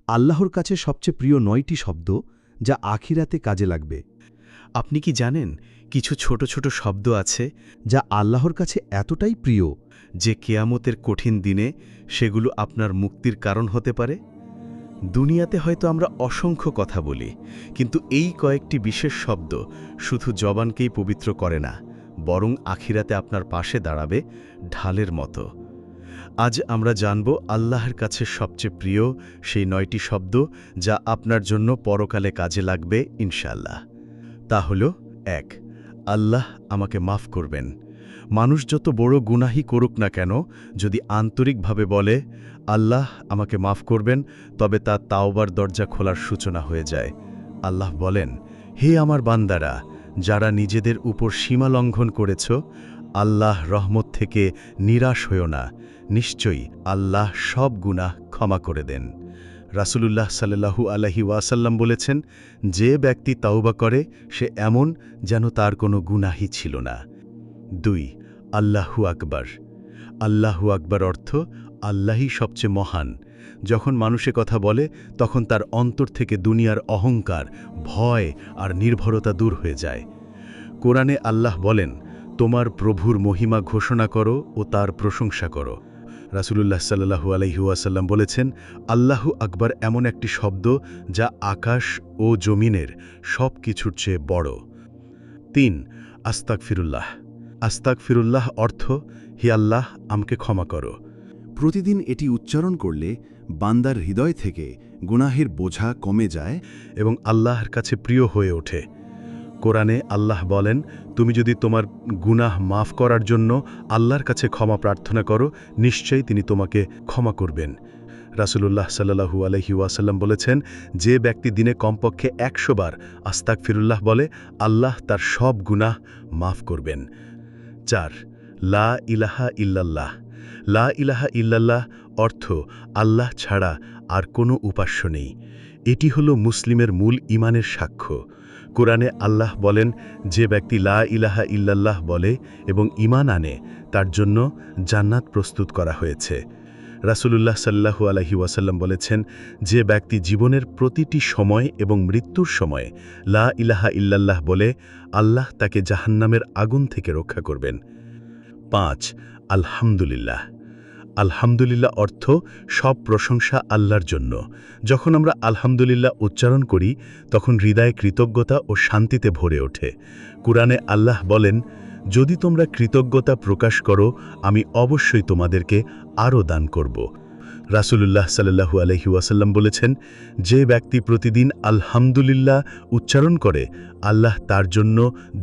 আল্লাহর কাছে সবচেয়ে প্রিয় ৯টি শব্দ যা আখিরাতে কাজে লাগবে। আপনি কি জানেন কিছু ছোট ছোট শব্দ আছে যা আল্লাহর কাছে এতটাই প্রিয় যে কেয়ামতের কঠিন দিনে সেগুলো আপনার মুক্তির কারণ হতে পারে? দুনিয়াতে হয়তো আমরা অসংখ্য কথা বলি, কিন্তু এই কয়েকটি বিশেষ শব্দ শুধু জবানকেই পবিত্র করে না, বরং আখিরাতে আপনার পাশে দাঁড়াবে ঢালের মতো। আজ আমরা জানব আল্লাহর কাছে সবচেয়ে প্রিয় সেই ৯টি শব্দ যা আপনার জন্য পরকালে কাজে লাগবে ইনশাআল্লাহ। তা হল ১, আল্লাহ আমাকে মাফ করবেন। মানুষ যত বড় গুনাহি করুক না কেন, যদি আন্তরিকভাবে বলে আল্লাহ আমাকে মাফ করবেন, তবে তার তাওবার দরজা খোলার সূচনা হয়ে যায়। আল্লাহ বলেন, হে আমার বান্দারা, যারা নিজেদের উপর সীমা লঙ্ঘন করেছ, আল্লাহ রহমত থেকে নিরাশ হও না, নিশ্চয়ই আল্লাহ সব গুনাহ ক্ষমা করে দেন। রাসূলুল্লাহ সাল্লাল্লাহু আলাইহি ওয়াসাল্লাম বলেছেন, যে ব্যক্তি তাওবা করে সে এমন যেন তার কোনো গুনাহই ছিল না। ২, আল্লাহু আকবার। আল্লাহু আকবার অর্থ আল্লাহই সবচেয়ে মহান। যখন মানুষে কথা বলে তখন তার অন্তর থেকে দুনিয়ার অহংকার, ভয় আর নির্ভরতা দূর হয়ে যায়। কোরআনে আল্লাহ বলেন, তোমার প্রভুর মহিমা ঘোষণা করো ও তার প্রশংসা করো। রাসূলুল্লাহ সাল্লাল্লাহু আলাইহি ওয়াসাল্লাম বলেছেন, আল্লাহু আকবার এমন একটি শব্দ যা আকাশ ও জমিনের সব কিছুর চেয়ে বড়। ৩, আস্তাগফিরুল্লাহ। আস্তাগফিরুল্লাহ অর্থ, হে আল্লাহ আমাকে ক্ষমা করো। প্রতিদিন এটি উচ্চারণ করলে বান্দার হৃদয় থেকে গুনাহের বোঝা কমে যায় এবং আল্লাহর কাছে প্রিয় হয়ে ওঠে। কোরআনে আল্লাহ বলেন, তুমি যদি তোমার গুনাহ মাফ করার জন্য আল্লাহর কাছে ক্ষমা প্রার্থনা করো, নিশ্চয়ই তিনি তোমাকে ক্ষমা করবেন। রাসূলুল্লাহ সাল্লাল্লাহু আলাইহি ওয়াসাল্লাম বলেছেন, যে ব্যক্তি দিনে কমপক্ষে ১০০ বার আস্তাগফিরুল্লাহ বলে, আল্লাহ তার সব গুনাহ মাফ করবেন। ৪, লা ইলাহা ইল্লাল্লাহ। লা ইলাহা ইল্লাল্লাহ অর্থ আল্লাহ ছাড়া আর কোনো উপাস্য নেই। এটি হলো মুসলিমের মূল ঈমানের সাক্ষ্য। কোরআনে আল্লাহ বলেন, যে ব্যক্তি লা ইলাহা ইল্লাল্লাহ বলে এবং ঈমান আনে, তার জন্য জান্নাত প্রস্তুত করা হয়েছে। রাসূলুল্লাহ সাল্লাল্লাহু আলাইহি ওয়াসাল্লাম বলেছেন, যে ব্যক্তি জীবনের প্রতিটি সময় এবং মৃত্যুর সময় লা ইলাহা ইল্লাল্লাহ বলে, আল্লাহ তাকে জাহান্নামের আগুন থেকে রক্ষা করবেন। ৫, আলহামদুলিল্লাহ। আলহামদুলিল্লাহ অর্থ সব প্রশংসা আল্লাহর জন্য। যখন আমরা আলহামদুলিল্লাহ উচ্চারণ করি তখন হৃদয়ে কৃতজ্ঞতা ও শান্তিতে ভরে ওঠে। কুরআনে আল্লাহ বলেন, যদি তোমরা কৃতজ্ঞতা প্রকাশ করো, আমি অবশ্যই তোমাদেরকে আরও দান করব। রাসূলুল্লাহ সাল্লাল্লাহু আলাইহি ওয়াসাল্লাম বলেছেন, যে ব্যক্তি প্রতিদিন আলহামদুলিল্লাহ উচ্চারণ করে, আল্লাহ তার জন্য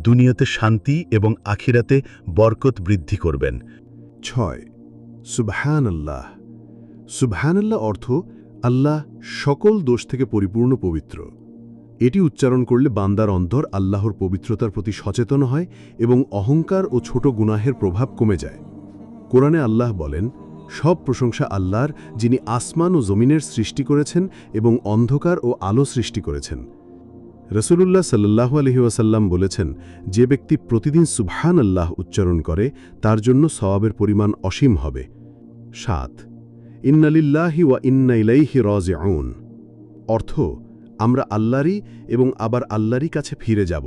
দুনিয়াতে শান্তি এবং আখিরাতে বরকত বৃদ্ধি করবেন। ৬, সুবহানাল্লাহ। সুবহানাল্লাহ অর্থ আল্লাহ সকল দোষ থেকে পরিপূর্ণ পবিত্র। এটি উচ্চারণ করলে বান্দার অন্তর আল্লাহর পবিত্রতার প্রতি সচেতন হয় এবং অহংকার ও ছোট গুনাহের প্রভাব কমে যায়। কোরআনে আল্লাহ বলেন, সব প্রশংসা আল্লাহর, যিনি আসমান ও জমিনের সৃষ্টি করেছেন এবং অন্ধকার ও আলো সৃষ্টি করেছেন। রাসূলুল্লাহ সাল্লাল্লাহু আলাইহি ওয়াসাল্লাম বলেছেন, যে ব্যক্তি প্রতিদিন সুবহানাল্লাহ উচ্চারণ করে তার জন্য সওয়াবের পরিমাণ অসীম হবে। ৭, ইন্না লিল্লাহি ওয়া ইন্না ইলাইহি রাজিউন। অর্থ, আমরা আল্লাহরই এবং আবার আল্লাহরই কাছে ফিরে যাব।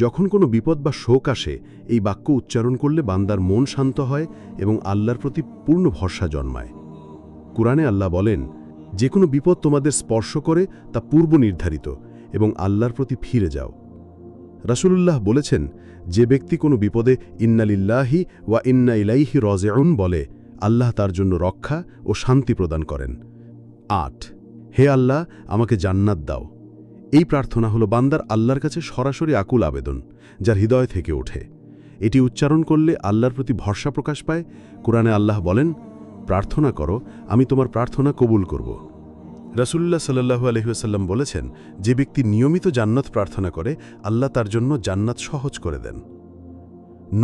যখন কোনো বিপদ বা শোক আসে, এই বাক্য উচ্চারণ করলে বান্দার মন শান্ত হয় এবং আল্লাহর প্রতি পূর্ণ ভরসা জন্মায়। কুরআনে আল্লাহ বলেন, যে কোনো বিপদ তোমাদের স্পর্শ করে তা পূর্ব নির্ধারিত এবং আল্লাহর প্রতি ফিরে যাও। রাসূলুল্লাহ বলেছেন, যে ব্যক্তি কোনো বিপদে ইন্না লিল্লাহি ওয়া ইন্না ইলাইহি রাজিউন বলে, আল্লাহ তার জন্য রক্ষা ও শান্তি প্রদান করেন। ৮, হে আল্লাহ আমাকে জান্নাত দাও। এই প্রার্থনা হলো বান্দার আল্লাহর কাছে সরাসরি আকুল আবেদন, যার হৃদয় থেকে ওঠে। এটি উচ্চারণ করলে আল্লাহর প্রতি ভরসা প্রকাশ পায়। কুরআনে আল্লাহ বলেন, প্রার্থনা করো, আমি তোমার প্রার্থনা কবুল করব। রাসূলুল্লাহ সাল্লাল্লাহু আলাইহি ওয়াসাল্লাম বলেছেন, যে ব্যক্তি নিয়মিত জান্নাত প্রার্থনা করে, আল্লাহ তার জন্য জান্নাত সহজ করে দেন।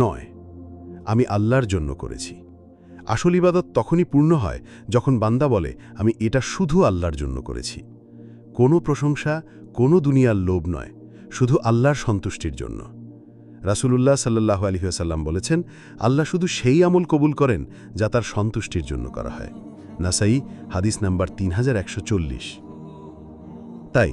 ৯, আমি আল্লাহর জন্য করেছি। আসল ইবাদত তখনই পূর্ণ হয় যখন বান্দা বলে, আমি এটা শুধু আল্লাহর জন্য করেছি। কোনো প্রশংসা, কোনো দুনিয়ার লোভ নয়, শুধু আল্লাহর সন্তুষ্টির জন্য। রাসূলুল্লাহ সাল্লাল্লাহু আলাইহি ওয়াসাল্লাম বলেছেন, আল্লাহ শুধু সেই আমল কবুল করেন যা তার সন্তুষ্টির জন্য করা হয়। নাসাই হাদিস নাম্বার 3140। তাই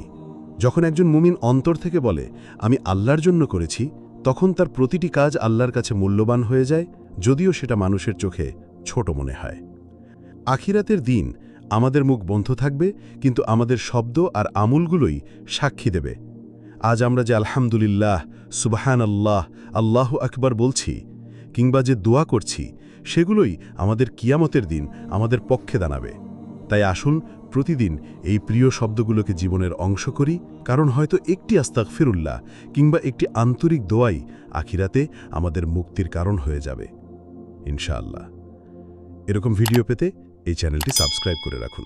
যখন একজন মুমিন অন্তর থেকে বলে আমি আল্লাহর জন্য করেছি, তখন তার প্রতিটি কাজ আল্লাহর কাছে মূল্যবান হয়ে যায়, যদিও সেটা মানুষের চোখে ছোট মনে হয়। আখিরাতের দিন আমাদের মুখ বন্ধ থাকবে, কিন্তু আমাদের শব্দ আর আমলগুলোই সাক্ষী দেবে। আজ আমরা যে আলহামদুলিল্লাহ, সুবহানাল্লাহ, আল্লাহু আকবার বলছি কিংবা যে দোয়া করছি, সেগুলোই আমাদের কিয়ামতের দিন আমাদের পক্ষে দাঁড়াবে। তাই আসুন প্রতিদিন এই প্রিয় শব্দগুলোকে জীবনের অংশ করি, কারণ হয়তো একটি আস্তাগফিরুল্লাহ কিংবা একটি আন্তরিক দোয়াই আখিরাতে আমাদের মুক্তির কারণ হয়ে যাবে ইনশাআল্লাহ। এরকম ভিডিও পেতে এই চ্যানেলটি সাবস্ক্রাইব করে রাখুন।